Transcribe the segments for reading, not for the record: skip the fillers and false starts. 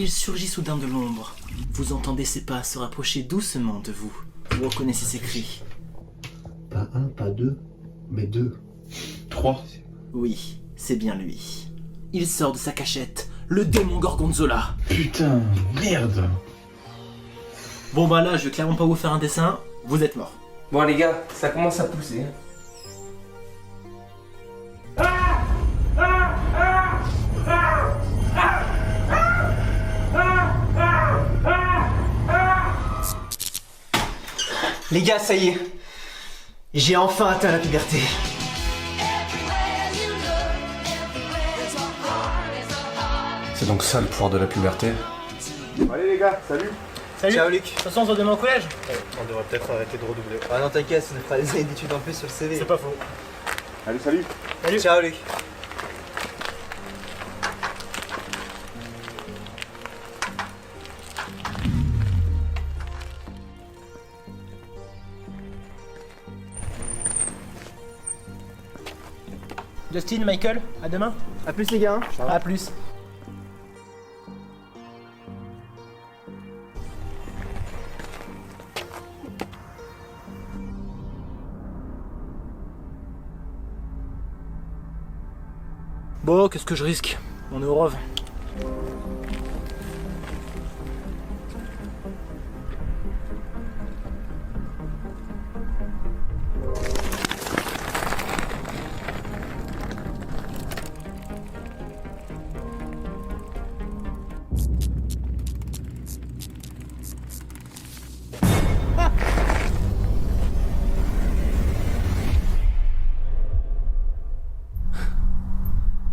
Il surgit soudain de l'ombre. Vous entendez ses pas se rapprocher doucement de vous. Vous reconnaissez ses cris. Pas un, pas deux, mais deux. 3. Oui, c'est bien lui. Il sort de sa cachette, le démon Gorgonzola. Putain, merde. Bon bah là, je vais clairement pas vous faire un dessin, vous êtes morts. Bon les gars, ça commence à pousser. Les gars, ça y est. J'ai enfin atteint la puberté. C'est donc ça le pouvoir de la puberté. Allez les gars, salut. Salut. Ciao Luc. De toute façon, on se voit demain au collège. On devrait peut-être arrêter de redoubler. Ah non, t'inquiète, ça nous fera des années d'études en plus sur le CV. C'est pas faux. Allez, salut. Ciao Luc. Justin, Michael, à demain. A plus les gars. À plus. Bon, qu'est-ce que je risque? On est au Rove.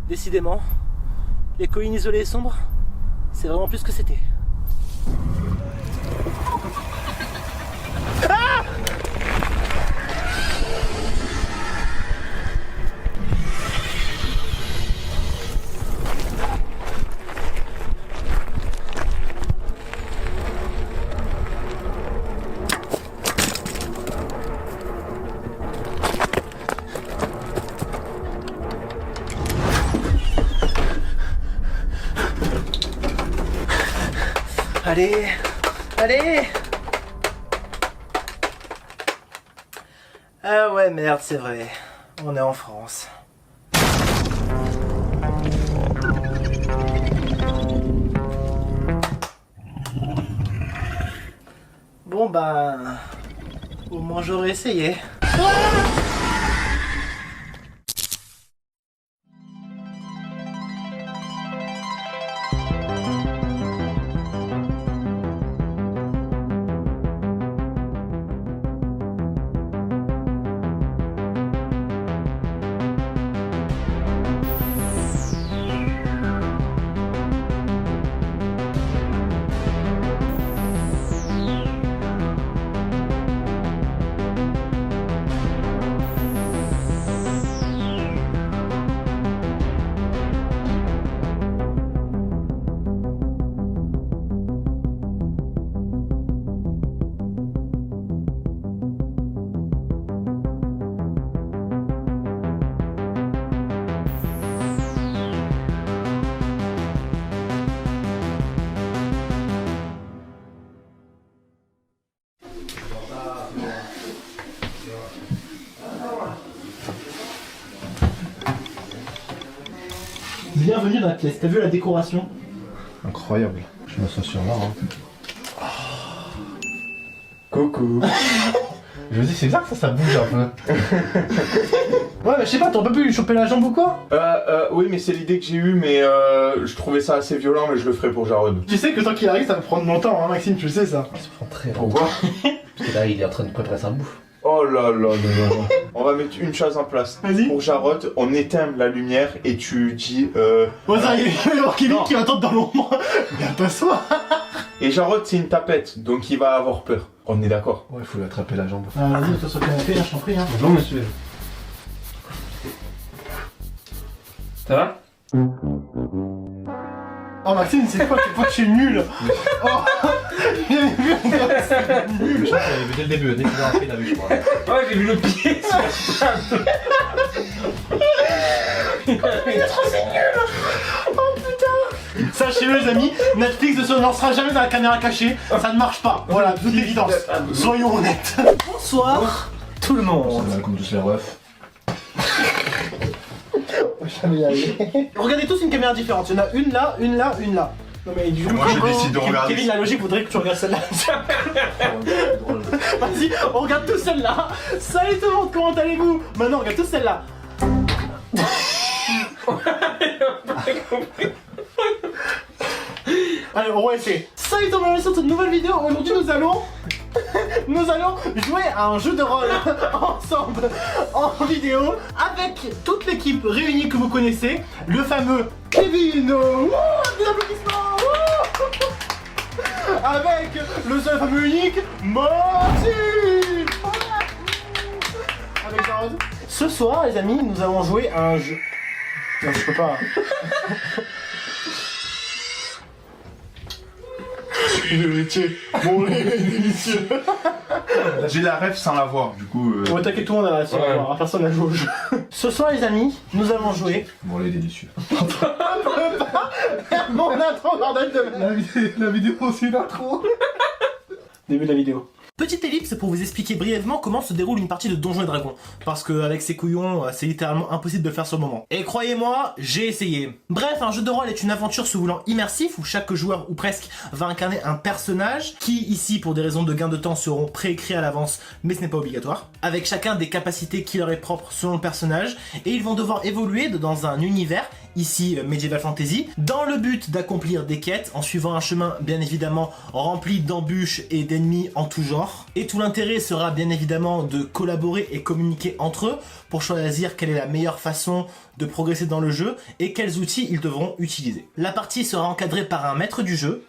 Décidément, les collines isolées et sombres, c'est vraiment plus ce que c'était. Allez, allez. Ah ouais, merde, c'est vrai. On est en France. Bon bah... au moins j'aurais essayé. Bienvenue dans la pièce, t'as vu la décoration? Incroyable. Je me sens sûrement. Hein. Coucou. Je me dis, c'est bizarre que ça bouge un peu. Ouais, mais je sais pas, t'aurais pas pu lui choper la jambe ou quoi? Oui, mais c'est l'idée que j'ai eue, mais je trouvais ça assez violent, mais je le ferai pour Jarod. Tu sais que tant qu'il arrive, ça va prendre longtemps, hein, Maxime, tu le sais ça. Ça prend très longtemps. Pourquoi? Parce que là, il est en train de préparer sa bouffe. Oh là là là là là. On va mettre une chose en place. Vas-y. Pour Jarod, on éteint la lumière et tu dis Bon, ça, il va y avoir Kevin Non. qui va attendre dans l'ombre. Viens t'asseoir. Et Jarod, c'est une tapette, donc il va avoir peur. On est d'accord? Ouais, il faut lui attraper la jambe. Ah, vas-y, toi sur le canapé, hein, je t'en prie. Hein. Bonjour monsieur. Ça va? Oh, Maxime, c'est quoi? Tu crois que je suis nul? Oh. Il avait vu, on dirait que c'est nul. Je pense qu'il avait vu dès le début, dès qu'il a appris, il a vu, je crois. Ouais, j'ai vu le pied sur la chatte. Oh putain. Ça Sachez-le les amis, Netflix ne se lancera jamais dans la caméra cachée, ça ne marche pas. Voilà, de toute évidence. Soyons honnêtes. Bonsoir tout le monde. Comme tous les refs. Jamais y arriver. Regardez tous une caméra différente, il y en a une là, une là, une là. Non mais du coup, Moi je décide de regarder. Kevin, la logique voudrait que tu regardes celle-là. Vas-y, on regarde tous celle-là. Salut tout le monde, comment allez-vous? Maintenant, on regarde tous celle-là. Allez, on va essayer. Salut tout le monde, sur cette nouvelle vidéo. Aujourd'hui, nous allons jouer à un jeu de rôle ensemble en vidéo avec toute l'équipe réunie que vous connaissez, le fameux Kevin. Wouh, des applaudissements. Wouh. Avec le seul fameux unique Martin. Avec Jarod. Ce soir, les amis, nous allons jouer à un jeu. Non, je peux pas. Délicieux. Bon, délicieux. J'ai la ref sans la voir, du coup. Ouais, t'inquiète, tout le monde a la sur Ouais. personne n'a joué au jeu. Ce soir, les amis, nous allons jouer. Bon, les délicieux. Mon intro, bordel de merde. La vidéo, c'est une intro. Début de la vidéo. Petite ellipse pour vous expliquer brièvement comment se déroule une partie de Donjons et Dragons. Parce qu'avec ces couillons, c'est littéralement impossible de le faire sur le moment. Et croyez-moi, j'ai essayé. Bref, un jeu de rôle est une aventure se voulant immersif où chaque joueur, ou presque, va incarner un personnage qui, ici, pour des raisons de gain de temps, seront préécrits à l'avance, mais ce n'est pas obligatoire. Avec chacun des capacités qui leur est propre selon le personnage, et ils vont devoir évoluer dans un univers, ici Medieval Fantasy, dans le but d'accomplir des quêtes en suivant un chemin bien évidemment rempli d'embûches et d'ennemis en tout genre. Et tout l'intérêt sera bien évidemment de collaborer et communiquer entre eux pour choisir quelle est la meilleure façon de progresser dans le jeu et quels outils ils devront utiliser. La partie sera encadrée par un maître du jeu,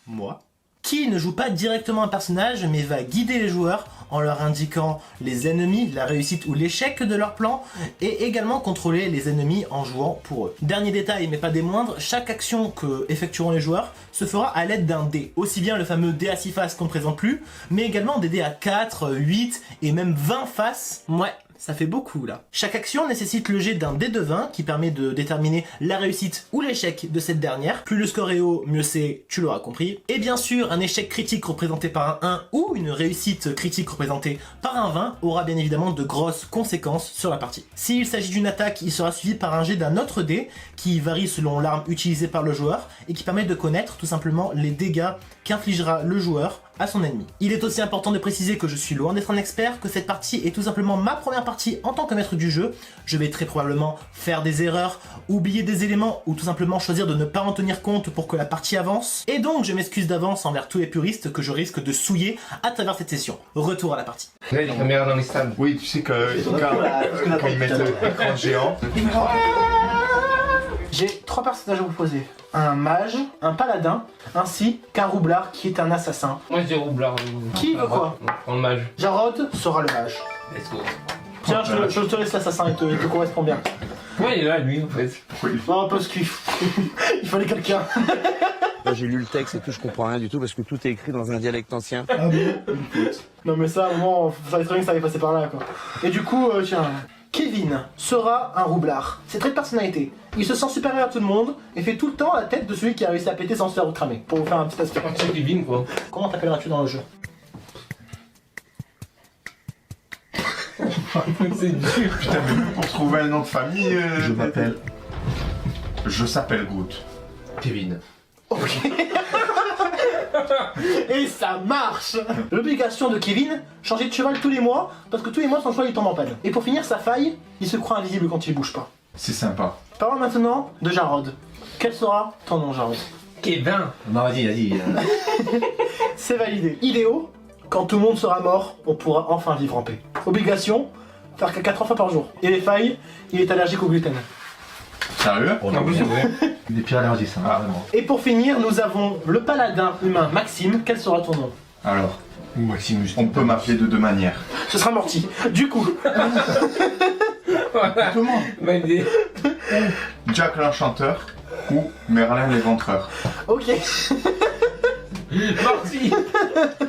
moi, qui ne joue pas directement un personnage mais va guider les joueurs en leur indiquant les ennemis, la réussite ou l'échec de leur plan et également contrôler les ennemis en jouant pour eux. Dernier détail mais pas des moindres, chaque action que effectueront les joueurs se fera à l'aide d'un dé. Aussi bien le fameux dé à 6 faces qu'on ne présente plus, mais également des dés à 4, 8 et même 20 faces. Ouais. Ça fait beaucoup là. Chaque action nécessite le jet d'un dé de 20 qui permet de déterminer la réussite ou l'échec de cette dernière. Plus le score est haut, mieux c'est, tu l'auras compris. Et bien sûr, un échec critique représenté par un 1 ou une réussite critique représentée par un 20 aura bien évidemment de grosses conséquences sur la partie. S'il s'agit d'une attaque, il sera suivi par un jet d'un autre dé qui varie selon l'arme utilisée par le joueur et qui permet de connaître tout simplement les dégâts qu'infligera le joueur à son ennemi. Il est aussi important de préciser que je suis loin d'être un expert, que cette partie est tout simplement ma première partie en tant que maître du jeu. Je vais très probablement faire des erreurs, oublier des éléments ou tout simplement choisir de ne pas en tenir compte pour que la partie avance. Et donc je m'excuse d'avance envers tous les puristes que je risque de souiller à travers cette session. Retour à la partie. Là, les caméras dans les stades. Oui, tu sais que quand ils mettent l'écran géant. J'ai 3 personnages à vous poser. Un mage, un paladin, ainsi qu'un roublard qui est un assassin. Moi, je dis roublard. Qui veut quoi? On le mage. Jarod sera le mage. Let's go. Tiens, je te laisse l'assassin, il te correspond bien. Pourquoi il est là, lui, en fait? Non, parce qu'il il fallait quelqu'un. Là, j'ai lu le texte et tout, je comprends rien du tout parce que tout est écrit dans un dialecte ancien. Ah bon, une faute. Non mais ça, bon, ça savait très bien que ça allait passer par là, quoi. Et du coup, tiens, Kevin sera un roublard. C'est trait de personnalité. Il se sent supérieur à tout le monde et fait tout le temps la tête de celui qui a réussi à péter sans se faire cramer. Pour vous faire un petit aspect. C'est Kevin, quoi. Comment t'appelleras-tu dans le jeu? C'est dur. Putain, mais pour trouver un nom de famille. Je m'appelle. Je s'appelle Groot. Kevin. Ok. Et ça marche. L'obligation de Kevin, changer de cheval tous les mois, parce que tous les mois son cheval il tombe en panne. Et pour finir sa faille, il se croit invisible quand il bouge pas. C'est sympa. Parlons maintenant de Jarod. Quel sera ton nom, Jarod? Kevin. Non, vas-y. C'est validé. Idéo, quand tout le monde sera mort, on pourra enfin vivre en paix. Obligation, faire caca 3 fois par jour. Et les failles, il est allergique au gluten. Sérieux? On En plus, c'est vrai. Des pires allergies, ça, Ah. vraiment. Et pour finir, nous avons le paladin humain Maxime. Quel sera ton nom? Alors, Maximus. on peut m'appeler de deux manières. Ce sera Morty. Du coup, Comment? Bonne idée. Jack l'Enchanteur ou Merlin l'Éventreur. ok. Morty.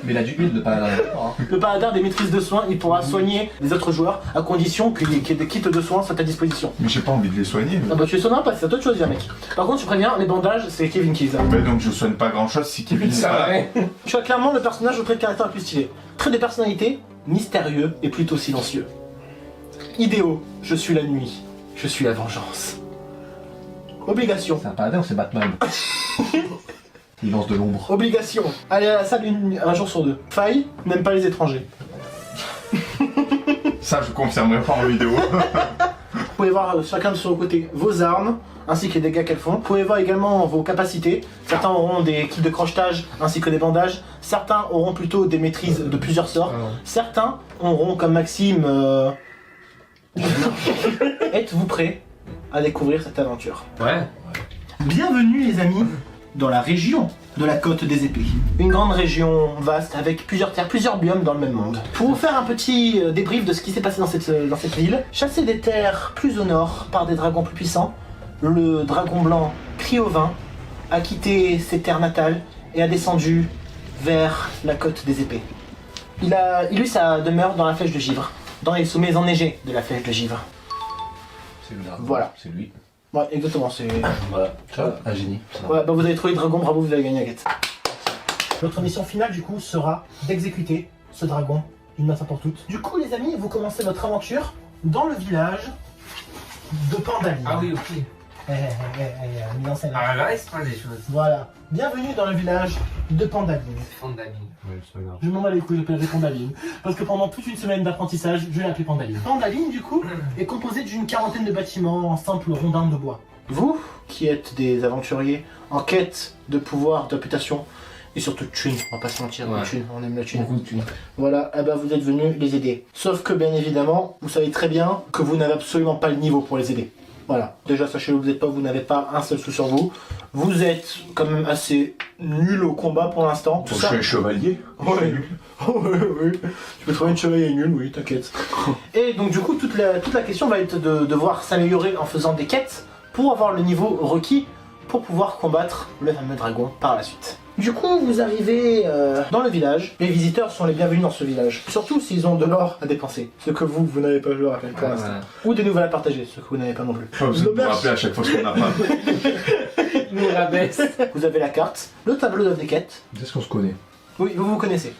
Mais il a du huile, le paladin. Hein. Le paladin des maîtrises de soins, il pourra soigner les autres joueurs à condition qu'il y ait des kits de soins à ta disposition. Mais j'ai pas envie de les soigner. Ah bah tu les soigneras pas, c'est à toi de choisir mec. Par contre tu préviens, les bandages c'est Kevin qui les a. Mais donc je soigne pas grand chose si Kevin Ça là. ouais. Tu as clairement le personnage au trait de caractère le plus stylé. Trait de personnalité, mystérieux et plutôt silencieux. Idéaux, je suis la nuit, je suis la vengeance. Obligation. C'est un paladin ou c'est Batman? Il lance de l'ombre. Obligation. Aller à la salle un jour sur deux. Faille, n'aime pas les étrangers. Ça je confirmerai pas en vidéo. Vous pouvez voir chacun de son côté vos armes, ainsi que les dégâts qu'elles font. Vous pouvez voir également vos capacités. Certains auront des kits de crochetage, ainsi que des bandages. Certains auront plutôt des maîtrises de plusieurs sorts. Certains auront, comme Maxime... Êtes-vous prêts à découvrir cette aventure? Ouais. Bienvenue les amis dans la région de la Côte des Épées. Une grande région vaste avec plusieurs terres, plusieurs biomes dans le même monde. Pour vous faire un petit débrief de ce qui s'est passé dans cette ville, chassé des terres plus au nord par des dragons plus puissants, le dragon blanc Criovin a quitté ses terres natales et a descendu vers la Côte des Épées. Il eut sa demeure dans la Flèche de Givre, dans les sommets enneigés de la Flèche de Givre. C'est lui là. Voilà. C'est lui. Ouais, exactement, c'est... Voilà. Tu vois, un génie. Ça. Ouais, bah vous avez trouvé le dragon, bravo, vous avez gagné la quête. Notre mission finale, du coup, sera d'exécuter ce dragon, une fois pour toutes. Du coup, les amis, vous commencez votre aventure dans le village de Pandaline. Ah oui, ok. Mis en scène. Ah là, il se passe des choses. Voilà. Bienvenue dans le village de Pandaline. Fondaline. Ouais, c'est pas grave. Je m'en bats les couilles, j'appellerai Pandaline. Parce que pendant toute une semaine d'apprentissage, je l'ai appelé Pandaline. Pandaline, du coup, est composée d'une quarantaine de bâtiments en simples rondins de bois. Vous, qui êtes des aventuriers en quête de pouvoir, de réputation, et surtout de thunes, on va pas se mentir, Ouais. de thunes, on aime la thune. Beaucoup de thunes. Voilà, eh ben vous êtes venus les aider. Sauf que, bien évidemment, vous savez très bien que vous n'avez absolument pas le niveau pour les aider. Voilà, déjà sachez-le, vous n'avez pas un seul sou sur vous. Vous êtes quand même assez nul au combat pour l'instant. Je suis un chevalier. Ouais. Oui. Tu peux trouver une chevalier nul, oui, t'inquiète. Et donc du coup, toute la question va être de devoir s'améliorer en faisant des quêtes pour avoir le niveau requis pour pouvoir combattre le fameux dragon par la suite. Du coup, vous arrivez dans le village. Les visiteurs sont les bienvenus dans ce village. Surtout s'ils ont de l'or à dépenser. Ce que vous n'avez pas joué à faire pour l'instant. Ou des nouvelles à partager, ce que vous n'avez pas non plus. Pas besoin de me rappeler à chaque fois ce qu'on a pas. Il nous rabaisse. Vous avez la carte, le tableau des quêtes. Est-ce qu'on se connaît? Oui, vous vous connaissez.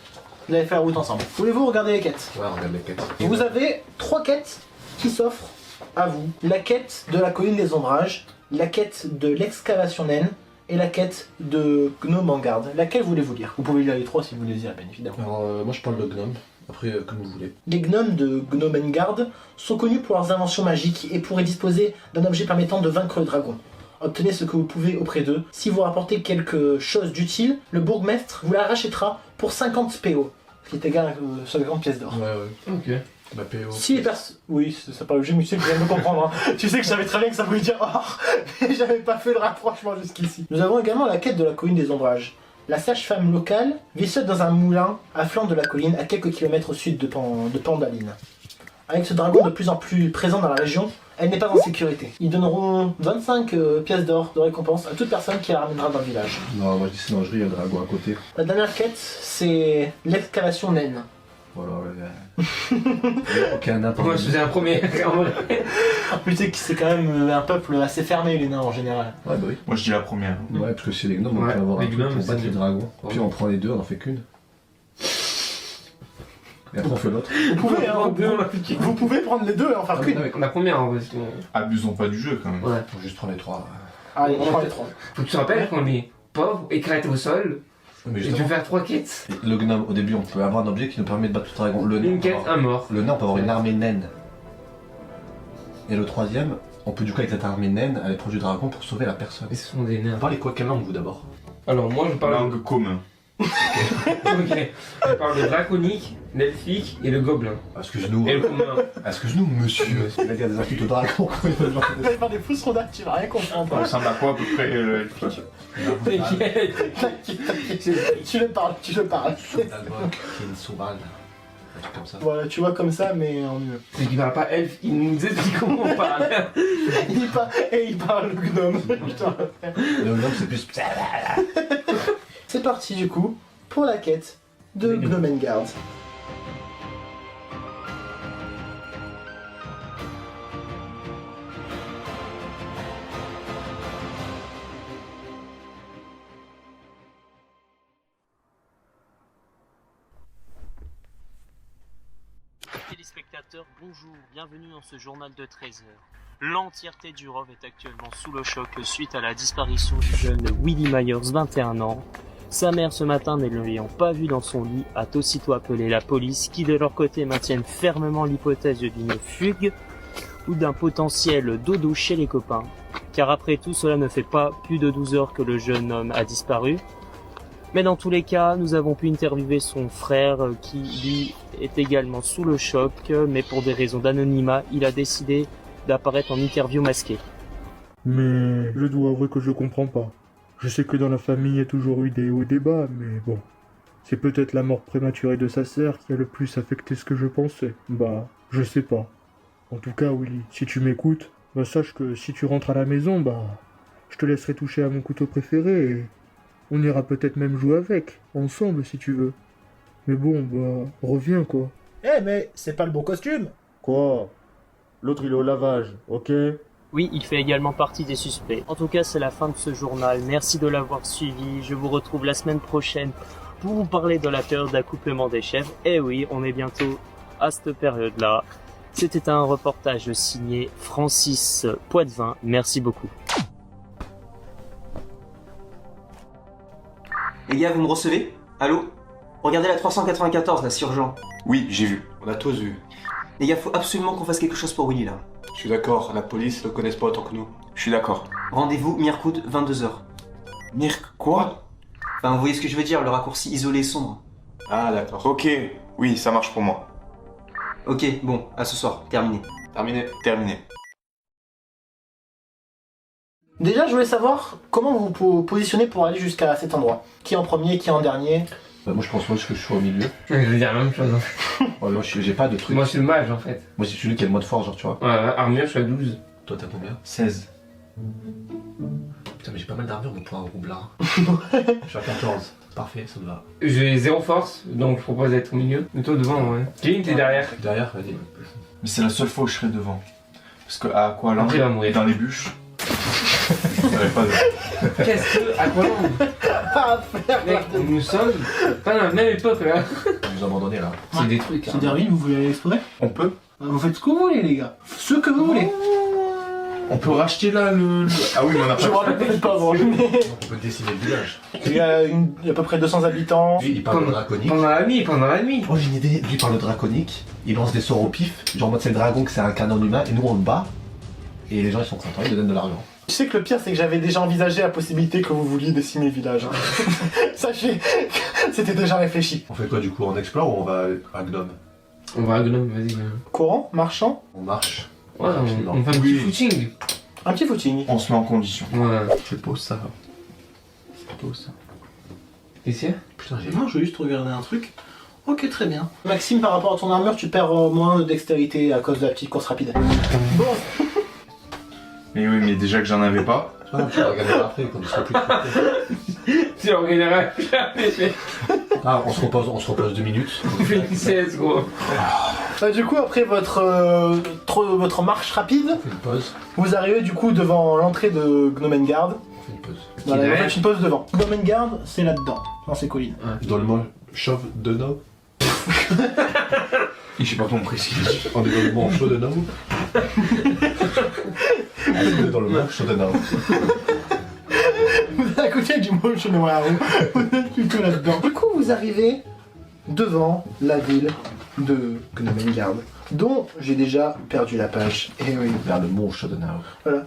Vous allez faire la route ensemble. Voulez-vous regarder les quêtes? Ouais, regarde les quêtes. Vous avez 3 quêtes qui s'offrent à vous. La quête de la colline des ombrages, la quête de l'excavation naine et la quête de Gnome en garde. Laquelle voulez-vous lire? Vous pouvez lire les 3 si vous les désirez, bien évidemment. Alors, moi je parle de gnome. Après, comme vous voulez. Les gnomes de Gnome en garde sont connus pour leurs inventions magiques et pourraient disposer d'un objet permettant de vaincre le dragon. Obtenez ce que vous pouvez auprès d'eux. Si vous rapportez quelque chose d'utile, le bourgmestre vous la rachètera pour 50 PO, ce qui est égal à 50 pièces d'or. Ouais. Ok. Bah, PO. Si les personnes... Oui, ça parle objet, mais tu sais que je viens de me comprendre. Hein. Tu sais que je savais très bien que ça voulait dire or, mais j'avais pas fait le rapprochement jusqu'ici. Nous avons également la quête de la colline des ombrages. La sage-femme locale vit seule dans un moulin à flanc de la colline, à quelques kilomètres au sud de Pandaline. Avec ce dragon de plus en plus présent dans la région, elle n'est pas en sécurité. Ils donneront 25 pièces d'or de récompense à toute personne qui la ramènera dans le village. Non, moi je dis c'est dangereux, il y a le dragon à côté. La dernière quête, c'est l'excavation naine. Voilà, ouais. Ok, n'importe Moi, je faisais un premier. En vrai. Tu sais que c'est quand même un peuple assez fermé, les nains en général. Ouais, bah oui. Moi je dis la première. Ouais, parce que c'est les gnomes, on Ouais, peut avoir les un truc gnomes, pour battre c'est- les dragons. Ouais. Puis on prend les deux, on en fait qu'une. Et après on fait l'autre. Vous pouvez, hein, Deux, on l'a piqué. vous pouvez prendre les deux et en faire qu'une. Avec... La première, en vrai. parce que- Abusons pas du jeu quand même. Ouais. Faut juste prendre les trois. Allez, On on prend fait- les 3. Faut que tu te rappelles qu'on est pauvre, éclaté au sol, Mais et tu veux justement, faire 3 quêtes. le gnome, au début, on peut avoir un objet qui nous permet de battre tout dragon. Le nain, Une on peut quête, avoir- un mort. Le nain, on peut avoir une armée naine. Et le troisième, on peut du coup avec cette armée naine aller proche du dragon pour sauver la personne. Mais ce sont des nains. Parlez quoi, quelle langue vous d'abord? Alors, moi, je parle. Langue commune. Ok. Je parle de draconique, l'elfique et le gobelin. Excuse-nous, Et le commun. excuse-nous, monsieur. Il va dire des insultes au dragon. Vous allez faire des fausses rondades, tu vas rien comprendre. Ça ressemble à quoi à peu près elfique? T'inquiète. Tu le parles, tu le parles. Dalbok, qui est une sauvale. Un truc comme ça. Voilà, tu vois comme ça, mais en mieux. C'est qu'il parle pas elfe, il nous explique comment on parle. Il parle le gnome. Je te rappelle. Le gnome, c'est plus. C'est parti du coup pour la quête de Gnomengard. Téléspectateurs, bonjour, bienvenue dans ce journal de 13 heures. L'entièreté du Rove est actuellement sous le choc suite à la disparition du jeune Willy Myers, 21 ans. Sa mère ce matin, ne l'ayant pas vu dans son lit, a aussitôt appelé la police qui de leur côté maintiennent fermement l'hypothèse d'une fugue ou d'un potentiel dodo chez les copains. Car après tout, cela ne fait pas plus de 12 heures que le jeune homme a disparu. Mais dans tous les cas, nous avons pu interviewer son frère qui, lui, est également sous le choc, mais pour des raisons d'anonymat, il a décidé d'apparaître en interview masquée. Mais je dois avouer que je comprends pas. Je sais que dans la famille, il y a toujours eu des hauts et des bas, mais bon. C'est peut-être la mort prématurée de sa sœur qui a le plus affecté ce que je pensais. Bah, je sais pas. En tout cas, Willy, si tu m'écoutes, bah sache que si tu rentres à la maison, bah, je te laisserai toucher à mon couteau préféré et... on ira peut-être même jouer avec, ensemble si tu veux. Mais bon, bah, reviens quoi. Eh mais c'est pas le bon costume. Quoi? L'autre il est au lavage, ok? Oui, il fait également partie des suspects. En tout cas, c'est la fin de ce journal. Merci de l'avoir suivi. Je vous retrouve la semaine prochaine pour vous parler de la période d'accouplement des chèvres. Eh oui, on est bientôt à cette période-là. C'était un reportage signé Francis Poitvin. Merci beaucoup. Les gars, vous me recevez? Allô? Regardez la 394 là, c'est urgent. Oui, j'ai vu. On a tous vu. Les gars, faut absolument qu'on fasse quelque chose pour Willy là. Je suis d'accord, la police le connaissent pas autant que nous. Je suis d'accord. Rendez-vous Mirkout, 22h. Quoi? Enfin, vous voyez ce que je veux dire, le raccourci isolé sombre. Ah d'accord. Ok, oui, ça marche pour moi. Ok, bon, à ce soir, terminé. Terminé. Terminé. Déjà, je voulais savoir comment vous vous positionnez pour aller jusqu'à cet endroit. Qui en premier, qui en dernier? Moi je pense que je suis au milieu. Je veux dire la même chose. Ouais, moi j'ai pas de truc. Moi, je suis le mage en fait. Moi c'est celui qui a le mode fort, genre tu vois. Ouais, armure, je suis à 12. Toi t'as combien? 16. Putain mais j'ai pas mal d'armure mais pour un roublard. Je suis à 14. Parfait, ça me va. J'ai 0 force, donc je propose d'être au milieu. Mais toi devant, ouais. Kevin, t'es derrière. Derrière, vas-y. Mais c'est la seule fois où je serai devant. Parce que à quoi là? Après, il va mourir. Dans les bûches. J'aurais pas de... Qu'est-ce que. À quoi Mec, nous sommes pas dans la même époque là. Ils nous ont abandonné là. C'est des trucs. C'est Derville, vous voulez aller explorer? On peut? Vous faites ce que vous voulez les gars. Ce que vous voulez. On peut racheter là le... Ah oui, mais on a Je me pas... rappelle peut-être pas avant. On peut dessiner le village. Il y a à peu près 200 habitants. Lui il parle de draconique. Pendant la nuit, pendant la nuit. Oh j'ai une idée, lui il parle de draconique, il lance des sorts au pif, genre en mode c'est le dragon que c'est un canon humain et nous on le bat et les gens ils sont contents, ils nous donnent de l'argent. Tu sais que le pire c'est que j'avais déjà envisagé la possibilité que vous vouliez décimer le village. Hein. Sachez que c'était déjà réfléchi. On fait quoi du coup, on explore ou on va à Gnome? On va à Gnome, vas-y. Courant, marchand, On marche. Ouais, Rapidement. on fait un petit footing. un petit footing. On se met en condition. Ouais. Je pose ça. Je pose ça. Ici? Putain j'ai... Non, je veux juste regarder un truc. Ok, très bien. Maxime, par rapport à ton armure, tu perds moins de dextérité à cause de la petite course rapide. Bon, Mais oui, mais déjà que j'en avais pas. Ah, on peut regarder après quand il sera plus de... C'est en général. Ah on se repose 2 minutes. On fait une 16 gros. du coup, après votre marche rapide, On fait une pause. vous arrivez du coup devant l'entrée de Gnomengard. On fait une pause. Voilà, vous derrière. faites une pause devant. Gnomengard, c'est là-dedans, dans ces collines. Dans le mot chauve de Nome. J'ai pas compris ce qu'il dit. On est dans le mot chaud de Nome. On est dans le mot chaud de Nome. Vous êtes à côté du mot noir. Vous êtes plutôt là-dedans. Du coup, vous arrivez devant la ville de Gnomengard, dont j'ai déjà perdu la page. Et oui. Vers le mont chaud de Nome. Voilà.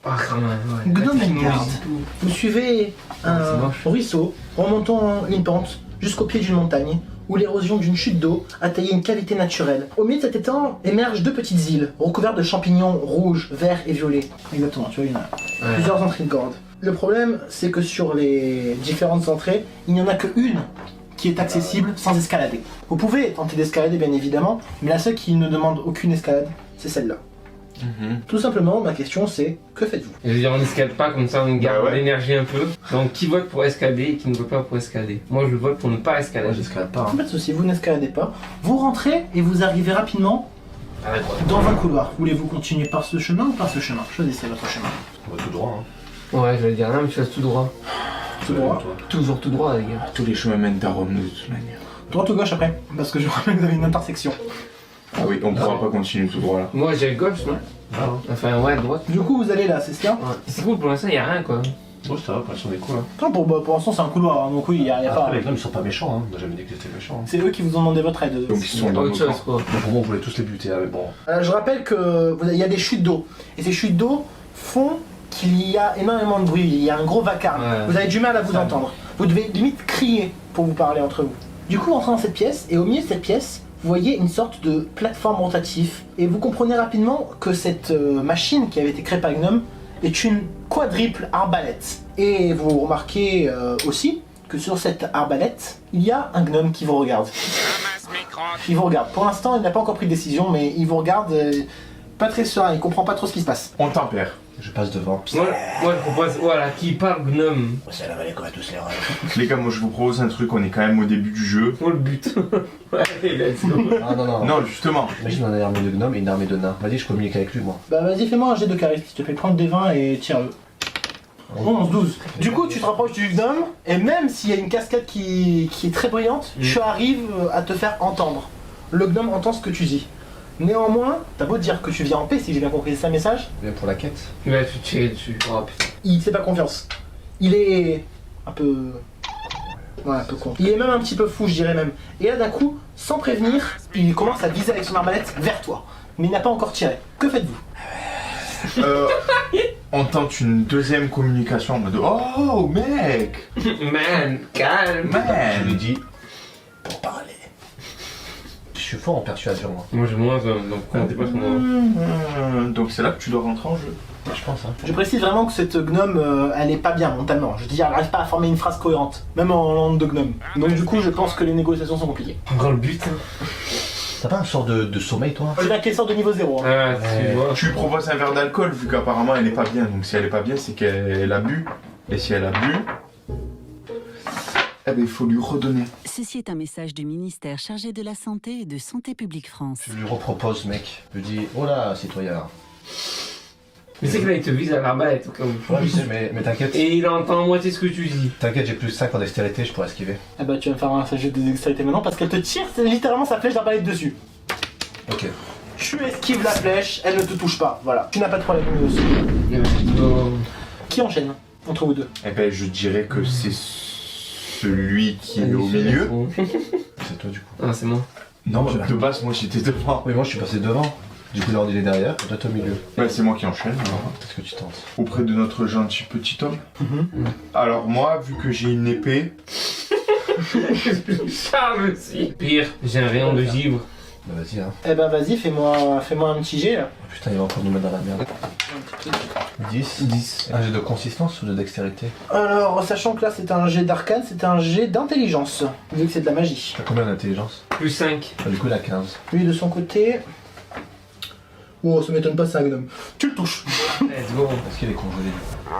Ah, quand même, ouais. Gnomengard. Vous suivez C'est un moche. ruisseau remontant une pente jusqu'au pied d'une montagne où l'érosion d'une chute d'eau a taillé une cavité naturelle. Au milieu de cet étang émergent 2 petites îles recouvertes de champignons rouges, verts et violets. Exactement, tu vois, il y en a plusieurs entrées de gordes. Le problème, c'est que sur les différentes entrées, il n'y en a qu'une qui est accessible sans escalader. Vous pouvez tenter d'escalader bien évidemment, mais la seule qui ne demande aucune escalade, c'est celle-là. Tout simplement, ma question c'est, que faites-vous? Je veux dire, on n'escalade pas comme ça, on garde Bah ouais. l'énergie un peu. Donc qui vote pour escalader et qui ne vote pas pour escalader? Moi je vote pour ne pas Moi, escalader. j'escalade pas. Hein. Pas de soucis, vous n'escaladez pas. Vous rentrez et vous arrivez rapidement dans un couloir. Voulez-vous continuer par ce chemin ou par ce chemin? Choisissez votre chemin. On va tout droit. Hein. Ouais, je vais dire, non, mais tu fasses tout droit. Tout droit. Toujours tout droit, les gars. Tous les chemins mènent à Rome de toute manière. Droite ou gauche après? Parce que je rappelle que vous avez une intersection. Ah oui, on pourra pas continuer tout droit là. Moi j'ai gauche, non? Enfin, ouais, droite. Du coup, vous allez là, c'est ça? Ouais. C'est cool, pour l'instant, il y a rien quoi. Bon, ça va, pour l'instant, on est cool. Hein. Non, pour l'instant, c'est un couloir, hein, donc oui, il y a pas. Après, les gnomes, ils sont pas méchants. Hein. On n'a jamais dit que c'était méchant. Hein. C'est eux qui vous ont demandé votre aide. Donc ils sont dans Autre nos chose camps. quoi. Donc, pour moi, on voulait tous les buter. Mais bon. Je rappelle que il y a des chutes d'eau. Et ces chutes d'eau font qu'il y a énormément de bruit. Il y a un gros vacarme. Ouais. Vous avez du mal à vous entendre. Vous devez limite crier pour vous parler entre vous. Du coup, entrez dans cette pièce, et au milieu de cette pièce, vous voyez une sorte de plateforme rotative. Et vous comprenez rapidement que cette machine qui avait été créée par Gnome est une quadruple arbalète. Et vous remarquez aussi que sur cette arbalète, il y a un gnome qui vous regarde. Il vous regarde. Pour l'instant, il n'a pas encore pris de décision, mais il vous regarde pas très serein, il comprend pas trop ce qui se passe. On tempère. Je passe devant. Moi je propose, voilà, qui parle gnome. Ça la valait quoi tous les rêves. Les gars, moi je vous propose un truc, on est quand même au début du jeu. Moi le but. Ouais, let's go. Ah non, non. Non, justement. Imagine, on a une armée de gnomes et une armée de nains. Vas-y, je communique avec lui, moi. Bah vas-y, fais-moi un jet de charisme, s'il te plaît. Prends le D20 et tire-le. 11, 12. Du coup, tu te rapproches du gnome, et même s'il y a une cascade qui est très brillante, tu arrives à te faire entendre. Le gnome entend ce que tu dis. Néanmoins, t'as beau dire que tu viens en paix, si j'ai bien compris, c'est ça le message, Viens pour la quête. Ouais, tu tirais dessus. Oh putain. il te fait pas confiance. Il est un peu... Ouais, un peu con. Il est même un petit peu fou, je dirais même. Et là, d'un coup, sans prévenir, il commence à viser avec son arbalète vers toi. Mais il n'a pas encore tiré. Que faites-vous? On tente une deuxième communication en mode oh mec, Man, calme. Je lui man. dis. Pour parler. Je suis fort en persuasion, moi. Moi j'ai moins, donc comptez pas sur moi. Donc c'est là que tu dois rentrer en jeu. Je pense, hein. Je précise vraiment que cette gnome, elle est pas bien mentalement. Je veux dire, elle n'arrive pas à former une phrase cohérente, même en langue de gnome. Donc du coup, je pense que les négociations sont compliquées. Encore le but. T'as pas un sort de sommeil, toi? Je viens qu'elle sort de niveau 0. Hein. Ah, tu vois. Tu lui proposes un verre d'alcool vu qu'apparemment elle est pas bien. Donc si elle est pas bien, c'est qu'elle a bu. Et si elle a bu, eh ben il faut lui redonner. Ceci est un message du ministère chargé de la Santé et de Santé publique France. Je lui repropose, mec. Je lui dis, oh là, citoyen. Mais c'est que là il te vise à l'arbalète au cas où. Ouais, je sais, mais t'inquiète. Et il entend à moitié ce que tu dis. T'inquiète, j'ai plus 5 en dextérité, je pourrais esquiver. Ah bah tu vas me faire un jet de dextérité maintenant parce qu'elle te tire, c'est littéralement sa flèche d'arbalète dessus. Ok. Tu esquives la flèche, elle ne te touche pas. Voilà, tu n'as pas de problème aussi. Qui enchaîne entre vous deux? Eh ben je dirais que c'est celui qui est au milieu. C'est toi, du coup. Ah, c'est moi. Non, de base moi j'étais devant. Oui, moi je suis passé devant. Du coup, là on est derrière, toi t'es au milieu. Ouais, c'est moi qui enchaîne. Alors. Qu'est-ce que tu tentes? Auprès de notre gentil petit homme. Alors moi, vu que j'ai une épée, Charles aussi. Pire, j'ai un rayon de givre. Bah vas-y, hein. Eh ben vas-y, fais-moi un petit jet là. Oh, putain, il va encore nous mettre dans la merde. 10. Un jet de consistance ou de dextérité? Alors, sachant que là c'est un jet d'arcane, c'est un jet d'intelligence, vu que c'est de la magie. T'as combien d'intelligence? Plus 5. Du coup, il a 15. Lui de son côté... Oh, ça m'étonne pas, c'est un gnome. Tu le touches. Let's go. Est-ce qu'il est congelé?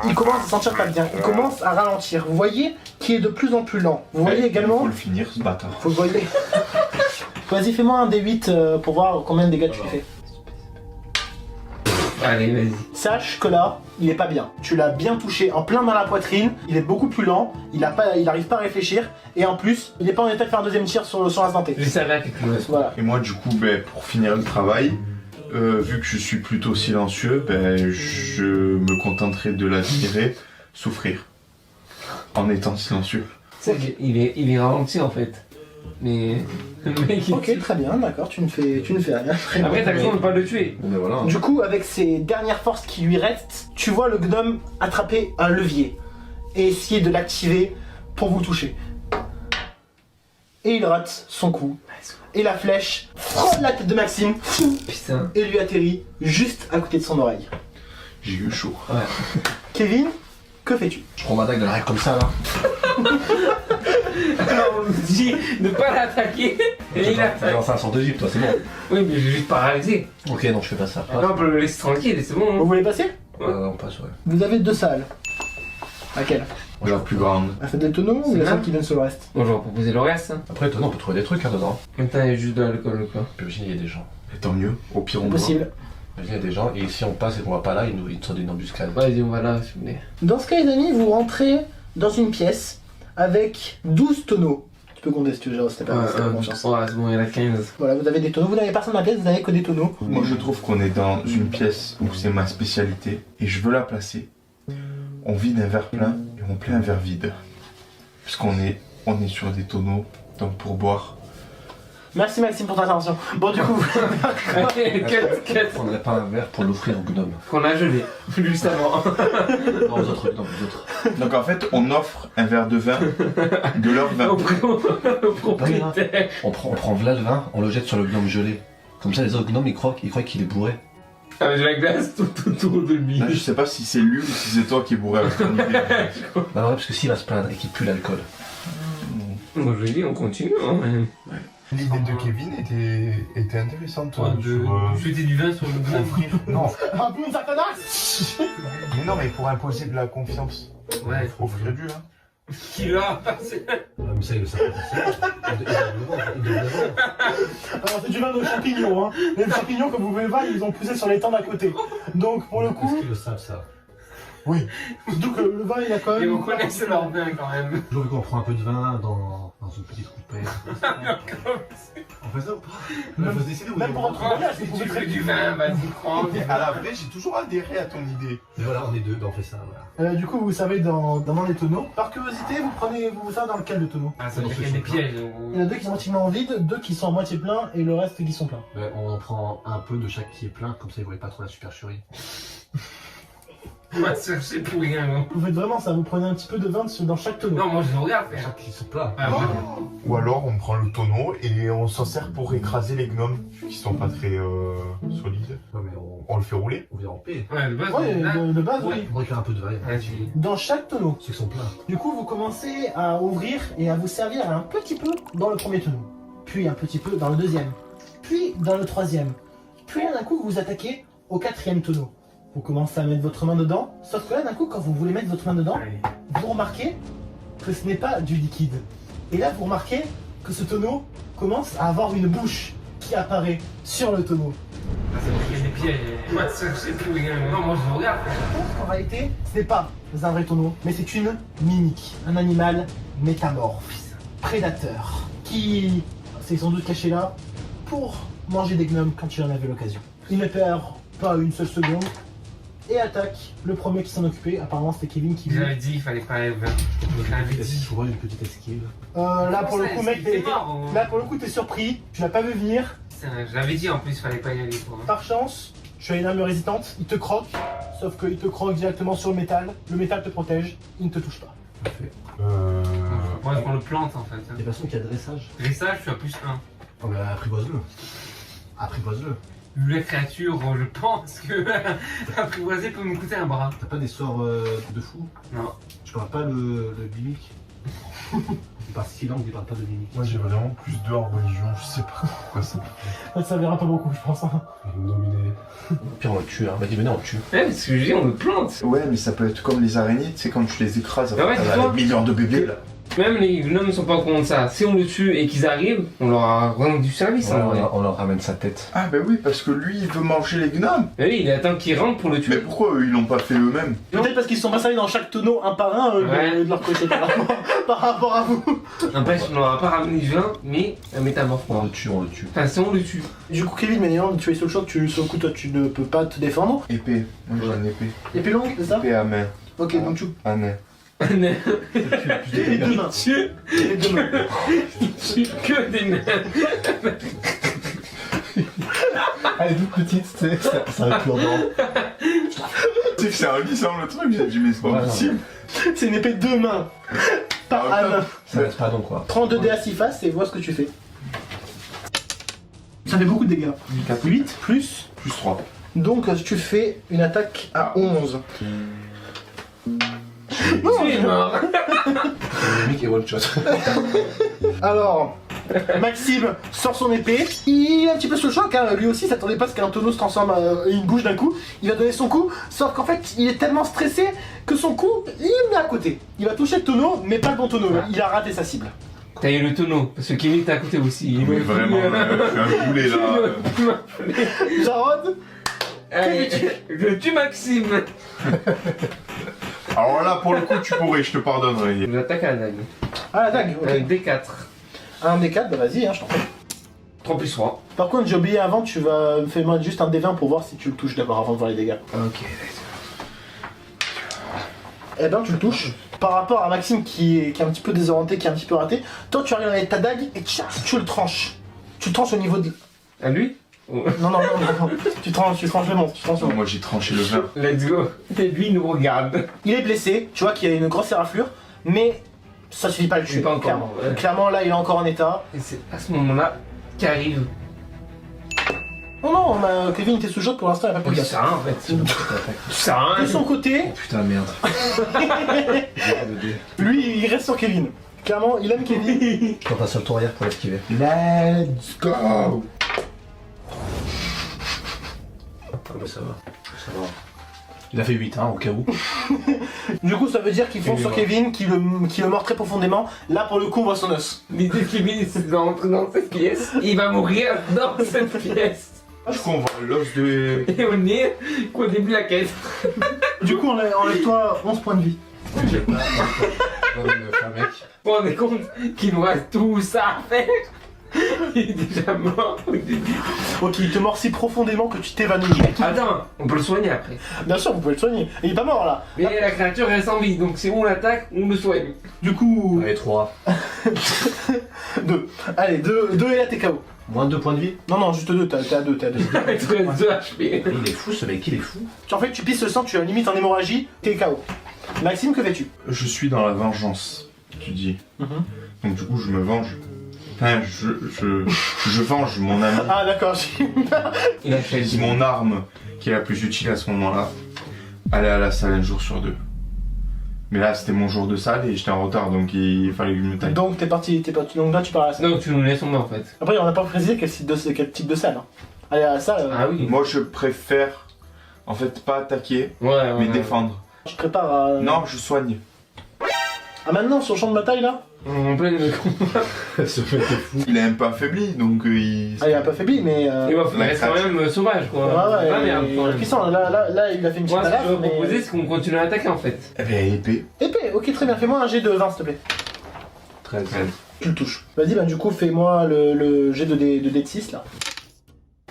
Il commence à se sentir pas bien, il commence à ralentir. Vous voyez qu'il est de plus en plus lent. Vous voyez il également... faut le finir ce bâtard. Faut le voyer. Vas-y, fais-moi un D8 pour voir combien de dégâts tu fais. Allez, vas-y. Sache que là, il est pas bien. Tu l'as bien touché en plein dans la poitrine, il est beaucoup plus lent, il arrive pas à réfléchir, et en plus, il est pas en état de faire un deuxième tir sur l'instant T. Je savais quelque chose. Voilà. Et moi du coup, ben, pour finir le travail, vu que je suis plutôt silencieux, ben, je me contenterai de l'admirer souffrir. En étant silencieux. Il est ralenti en fait. Mais. Le mec il. Ok, très bien, d'accord, tu ne fais rien. Très bien. Après, t'as raison de pas le tuer. Mais voilà. Du coup, avec ses dernières forces qui lui restent, tu vois le gnome attraper un levier et essayer de l'activer pour vous toucher. Et il rate son coup. Et la flèche frôle la tête de Maxime Putain. et lui atterrit juste à côté de son oreille. J'ai eu chaud. Kevin, que fais-tu? Je prends ma dague de l'arrière comme ça là. on nous dit de pas l'attaquer. Et il attaque. Non, c'est un sort de Jeep, toi, c'est bon. Oui, mais j'ai juste paralysé. Ok, non, je fais pas ça. Non, on peut le laisser tranquille, c'est bon. Vous voulez passer? On passe, ouais. Vous avez 2 salles. Laquelle? La plus grande. La fête des tonneaux ou la là salle qui donne sur le reste? Bon, je vais proposer le reste. Hein. Après, toi, on peut trouver des trucs, hein, dedans. Maintenant, il y a juste de l'alcool, quoi. Puis imagine, il y a des gens. Et tant mieux, au pire on Possible. Imagine, il y a des gens, et si on passe et qu'on va pas là, ils nous sortent une embuscade. Vas-y, on va là, si vous voulez. Dans ce cas, les amis, vous rentrez dans une pièce avec 12 tonneaux. Tu peux compter si tu veux, genre, c'était pas confiance. Ouais, c'est bon, il y en a 15. Voilà, vous avez des tonneaux. Vous n'avez personne dans la pièce, vous n'avez que des tonneaux. Moi je trouve qu'on est dans une pièce où c'est ma spécialité et je veux la placer. On vide un verre plein et on plaît un verre vide. Puisqu'on est sur des tonneaux, donc pour boire. Merci Maxime pour ta intervention. Bon, du coup, On prendrait pas un verre pour l'offrir aux gnomes. Qu'on a gelé, juste avant. Non, aux autres gnomes, aux autres. Donc en fait on offre un verre de vin, de leur vin. Au propriétaire. On prend là le vin, on le jette sur le gnome gelé. Comme ça, les autres gnomes, ils croient qu'il est bourré. Avec de la glace tout autour de lui. Là, je sais pas si c'est lui ou si c'est toi qui est bourré avec ton idée. Non, ouais, parce que s'il va se plaindre et qu'il pue l'alcool. Moi je dis, on continue. Hein. L'idée de Kevin était intéressante. Jeter du vin sur le gnome. Non, un peu ça connasse. mais non, mais pour imposer de la confiance. Ouais. Offrir du vin. Qui l'a passé. mais ça, il le savait pas. Alors, c'est du vin de champignons, hein. Les champignons, comme vous pouvez voir, ils ont poussé sur les temps d'à côté. Donc, pour le coup. le savent, ça? Oui. Surtout que le vin, il a quand même. Et vous connaissez leur vin quand même. Toujours qu'on prend un peu de vin dans une petite coupelle. On fait ça ou pas? Faut se décider ou Même pour votre mariage, vous Si pouvez tu très veux du vin, vas-y, prends. À la vraie, j'ai toujours adhéré à ton idée. Mais voilà, on est deux, on fait ça, voilà. Du coup, vous savez, dans les tonneaux. Par curiosité, vous savez dans lequel de tonneau? Ah, ça veut dire qu'il y a des pièges. Il y en a 2 qui sont entièrement vides, 2 qui sont à moitié pleins et le reste qui sont pleins. On en prend un peu de chaque qui est plein, comme ça ils voient pas trop la supercherie. On va se chercher pour rien, non. Vous faites vraiment ça, vous prenez un petit peu de vin dans chaque tonneau. Non, moi je le regarde faire. Chaque qui sont pleins. Ah, ouais. Ou alors on prend le tonneau et on s'en sert pour écraser les gnomes qui sont pas très solides. Ouais, mais On le fait rouler. on vient en paix. Ouais, le base, Ouais, là. de base, oui. On récupère un peu de vin. Ouais, tu- Dans chaque tonneau. Ceux qui sont pleins. Du coup, vous commencez à ouvrir et à vous servir un petit peu dans le premier tonneau, puis un petit peu dans le deuxième, puis dans le troisième, puis là d'un coup vous vous attaquez au 4e tonneau. Vous commencez à mettre votre main dedans, sauf que là d'un coup quand vous voulez mettre votre main dedans, Allez. vous remarquez que ce n'est pas du liquide. Et là vous remarquez que ce tonneau commence à avoir une bouche qui apparaît sur le tonneau. Ah, ça veut dire qu'il y a des pièges. On va se chercher pour rien. Non, moi je le regarde faire. En réalité, ce n'est pas un vrai tonneau, mais c'est une mimique, un animal métamorphe, prédateur, qui s'est sans doute caché là pour manger des gnomes quand il en avait l'occasion. Il ne perd pas une seule seconde et attaque le premier qui s'en occupait. Apparemment, c'était Kevin qui. J'avais dit qu'il fallait pas aller au vin. J'avais dit. Je vois une petite esquive. Là pour le coup, mec, c'est mort. là pour le coup, t'es surpris. Tu l'as pas vu venir. Putain, je l'avais dit en plus, il fallait pas y aller quoi. Par chance, tu as une arme résistante. Il te croque, sauf qu'il te croque directement sur le métal. Le métal te protège. Il ne te touche pas. Parfait. Ouais, on le plante en fait. hein. Des personnes qui a dressage. Dressage, tu as plus 1. Oh, bah apprivoise-le. Apprivoise-le. Vu la créature, je pense que apprivoiser peut me coûter un bras. T'as pas des sorts de fou? Non. Tu parles pas le mimique? Il parle 6 langues, il parle pas de mimique. Moi j'ai vraiment plus 2 en religion, je sais pas pourquoi ça. Ça servira pas beaucoup, je pense. Hein. Il va me dominer. Puis on le tue, hein. Bah dis, venez, on le tue. Ouais, parce que je dis, on le plante. Ouais, mais ça peut être comme les araignées, tu sais, quand tu les écrases, Ah ouais, t'as dis-toi. des millions de bébés là. Même les gnomes ne sont pas au courant de ça. Si on le tue et qu'ils arrivent, on leur a rendu service en vrai. On leur ramène sa tête. Ah bah oui, parce que lui il veut manger les gnomes. Mais oui, il attend qu'ils rentrent pour le Mais tuer. pourquoi eux ils l'ont pas fait eux-mêmes? Peut-être parce qu'ils sont passés dans chaque tonneau un par un Ouais. de leur côté par rapport à vous. N'empêche, on leur a pas ramené du vin, mais un métamorphe. On le tue, on le tue. Enfin, si on le tue. Du coup, Kevin, mais non, tu es sous le choc, sur le coup, toi, tu ne peux pas te défendre. Épée, moi j'ai une épée. Épée longue, c'est ça? Épée à main. Ok, donc tu. À nain. Les deux mains. tue, Les deux mains. il tue que des nains. Elle est toute petite, tu sais. C'est un cure-dent. Tu sais que c'est enlissant le truc, j'ai dit mais c'est pas Ouais, non. possible. C'est une épée de 2 mains. Par Ah, main. Ça reste pas donc quoi. 32 dés à 6 faces et vois ce que tu fais. Ça fait beaucoup de dégâts. 8 plus. Plus 3. Donc tu fais une attaque à 11. Tu es mort. Le mec est one shot. Alors, Maxime sort son épée. Il est un petit peu sous le choc, hein. Lui aussi s'attendait pas à ce qu'un tonneau se transforme et il bouge d'un coup. Il va donner son coup, sauf qu'en fait, il est tellement stressé que son coup, il le met à côté. Il va toucher le tonneau, mais pas le bon tonneau. Il a raté sa cible. T'as eu le tonneau, parce que Kevin était à côté aussi. Mais vraiment, je suis un boulet là. Jarod, Allez, je tue Maxime. Alors là, pour le coup, tu pourrais, je te pardonnerai. Je attaque à la dague. ah la dague, ok. Avec D4. Un D4, bah vas-y, hein, je t'en prie. 3 plus 3. Par contre, j'ai oublié avant, tu vas me faire juste un D20 pour voir si tu le touches d'abord avant de voir les dégâts. Ok. Eh ben, tu le touches. Par rapport à Maxime qui est un petit peu désorienté, qui est un petit peu raté, toi tu arrives avec ta dague et tcha, tu le tranches. Tu le tranches au niveau de. À lui? Non. Tu tranches le monstre. Tu tranches le monstre. Moi j'ai tranché le vin. Let's go. Et lui il nous regarde. Il est blessé, tu vois qu'il a une grosse éraflure, mais ça suffit pas à le tuer. Pas encore, clairement. ouais. Clairement, là il est encore en état. Et c'est à ce moment-là qu'arrive. Non, Kevin était sous choc pour l'instant, il a pas pris Oui, de c'est ça en fait. C'est ça. De son côté, Putain, merde. lui il reste sur Kevin. Clairement, il aime Kevin. Je tente un seul tour arrière pour l'esquiver. Let's go. Ah bah ça va. Il a fait 8, hein, au cas où. Du coup, ça veut dire qu'il fonce sur Kevin, qui le mord très profondément. Là, pour le coup, on voit son os. L'idée de Kevin c'est d'entrer dans cette pièce. Il va mourir dans cette pièce. Du coup, on voit l'os de. Et on est qu'au début de la quête. Du coup, enlève-toi 11 points de vie. J'ai pas. Mec. On est compte qu'il nous reste tout ça à faire. Il est déjà mort au début. Ok, il te mord si profondément que tu t'évanouis. Attends, on peut le soigner après. Bien sûr, vous pouvez le soigner. Et il est pas mort là. Mais la créature reste en vie, donc si on l'attaque, on le soigne. Du coup. Allez, 3. 2. Allez, 2 et là t'es KO. Moins de 2 points de vie. Non, juste 2, t'es à 2. Avec 2 HP. Il est fou ce mec, il est fou. En fait, tu pisses le sang, tu as limite en hémorragie, t'es KO. Maxime, que fais-tu? Je suis dans la vengeance, tu dis. Donc du coup, je me venge. Enfin, je venge mon ami. Ah d'accord, Il a fait C'est mon arme qui est la plus utile à ce moment-là. Aller à la salle un jour sur 2. Mais là, c'était mon jour de salle et j'étais en retard, donc il fallait que je me taille. Donc t'es parti, donc là tu pars à la salle. Non, tu nous laisses tomber en fait. Après, on n'a pas précisé quel type de salle. Hein. Allez à la salle. Ah oui. Moi, je préfère, en fait, pas attaquer, Ouais, mais défendre. Je prépare à. Non, je soigne. Ah maintenant, sur le champ de bataille là? En pleine combat. Ce mec est fou. Il est un peu affaibli, donc il... Ah, il est un peu affaibli, mais. Il reste quand même sauvage quoi. Ouais, Ah merde, il quand est même. puissant. Là, il a fait une petite Moi, ce que je balafre, vais proposer, c'est qu'on continue à attaquer en fait. Eh ben, épée. Épée, ok, très bien. Fais-moi un jet de 20 s'il te plaît. 13. Tu le touches. Vas-y, du coup, fais-moi le jet de D6 là.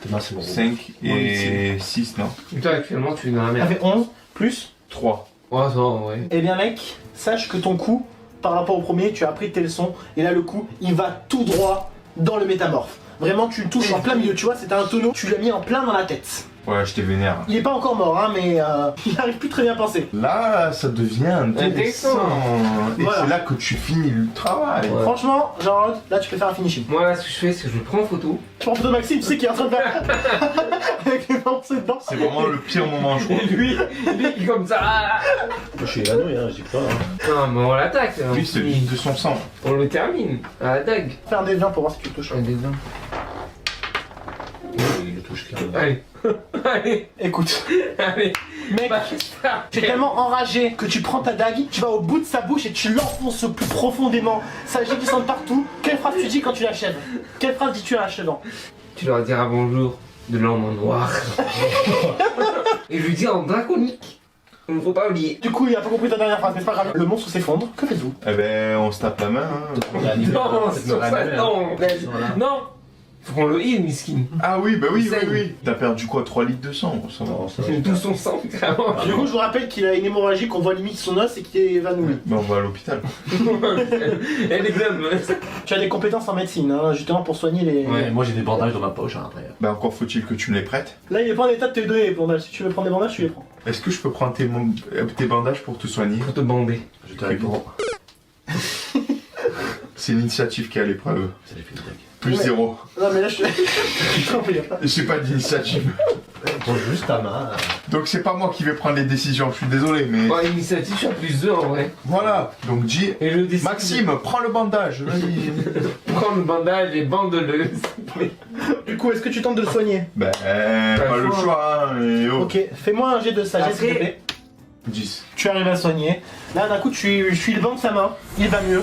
Demain, c'est bon. 5 et 6, non. Et toi, actuellement, tu es dans la Ça merde. fait 11 plus. 3. Ouais, ça va, ouais. Eh bien, mec, sache que ton coup, par rapport au premier, tu as appris tes leçons. Et là, le coup, il va tout droit dans le métamorphe. Vraiment, tu le touches en plein milieu. Tu vois, c'était un tonneau, tu l'as mis en plein dans la tête. Ouais, je t'ai vénère. Il est pas encore mort, hein, mais il arrive plus très bien à penser. Là, ça devient intéressant. Et Voilà. c'est là que tu finis le travail. Ouais. Franchement, genre, là, tu peux faire un finishing. Moi, là, ce que je fais, c'est que je le prends en photo. Tu prends photo de Maxime, tu sais qu'il est en train de faire. Avec les morceaux dedans. C'est vraiment le pire moment, je crois. Et lui, il est comme ça. Je suis évanoui, hein, je dis pas. Hein. Non, mais on l'attaque. Hein. Lui, c'est juste de son sang. On le termine. À la dague. Fais un D20 pour voir si tu le touches. Un des deux. Il le touche clairement. Allez. Allez. Écoute, Allez. mec, tu es tellement enragé que tu prends ta dague, tu vas au bout de sa bouche et tu l'enfonces plus profondément. Ça gît du sang de partout. Quelle phrase tu dis quand tu l'achèves? Quelle phrase dis-tu en achevant? Tu leur diras bonjour de l'homme en noir. Et je lui dis en draconique. Il ne faut pas oublier. Du coup, il a pas compris ta dernière phrase, mais c'est pas grave. Le monstre s'effondre. Que faites-vous? Eh ben, on se tape la main. Hein. Non, c'est sur ça, non. Non. Faut qu'on le heal, miskin. Ah oui, bah oui, Il oui, saigne. oui. T'as perdu quoi, 3 litres de sang ça va. Non, ça va. C'est tout son sang, clairement. Du coup, je vous rappelle qu'il a une hémorragie, qu'on voit limite son os et qu'il est évanoui. Ben, on va à l'hôpital. Elle est blême. Tu as des compétences en médecine, hein, justement pour soigner les. Ouais. Et moi j'ai des bandages dans ma poche hein, après. Ben, encore faut-il que tu me les prêtes. Là, il est pas en état de te donner les bandages. Si tu veux prendre des bandages, tu les prends. Est-ce que je peux prendre tes bandages pour te soigner? Faut te bander. Je te réponds. C'est l'initiative qui est à l'épreuve. Ça les fait une dague. Plus Ouais. 0. Non, mais là, je suis. J'ai pas d'initiative. poses juste ta main. Donc c'est pas moi qui vais prendre les décisions, je suis désolé, mais... Bon, initiative, je suis à plus 2 en vrai. Voilà, donc dis... Et je décide... Maxime, prends le bandage, vas-y. Prends le bandage et bande-le. Du coup, est-ce que tu tentes de le soigner? Ben, pas le choix, hein, et oh. Ok, fais-moi un jet de sagesse, s'il te plaît. 10. Tu arrives à soigner. Là, d'un coup, je suis le vent de sa main. Il va mieux.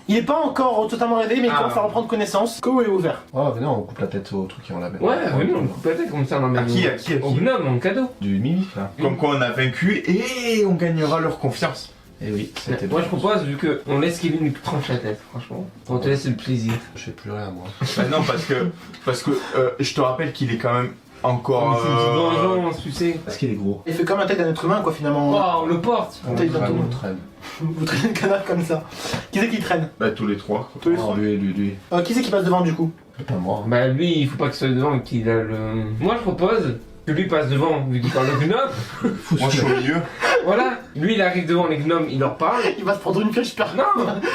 Il est pas encore totalement réveillé, mais il commence à reprendre connaissance. Que voulez-vous faire? Oh, venez, on coupe la tête au truc qui en l'avait. Ouais, oui, on coupe la tête comme ça, on emmène À qui au gnome, en cadeau. Du mimif, là. Comme quoi on a vaincu et on gagnera leur confiance. Et oui, c'était Moi je propose, vu qu'on laisse Kevin lui tranche la tête, franchement. On te laisse le plaisir. Je fais plus rien, moi. Bah non, parce que je te rappelle qu'il est quand même encore... C'est une petite vengeance, tu sais. Parce qu'il est gros. Il fait comme la tête d'un être humain, quoi, finalement. Oh, on le porte. On Taille traîne, d'un on traîne. Vous traînez le canard comme ça. Qui c'est qui traîne? Bah tous les trois. Tous les Oh, trois. lui. Qui c'est qui passe devant, du coup? C'est pas moi. Bah lui, il faut pas qu'il soit devant, qu'il a le... Moi je propose que lui passe devant, vu qu'il parle au gnome. Moi je suis au milieu. Voilà, lui il arrive devant les gnomes, il leur parle. Il va se prendre une piège super. Non,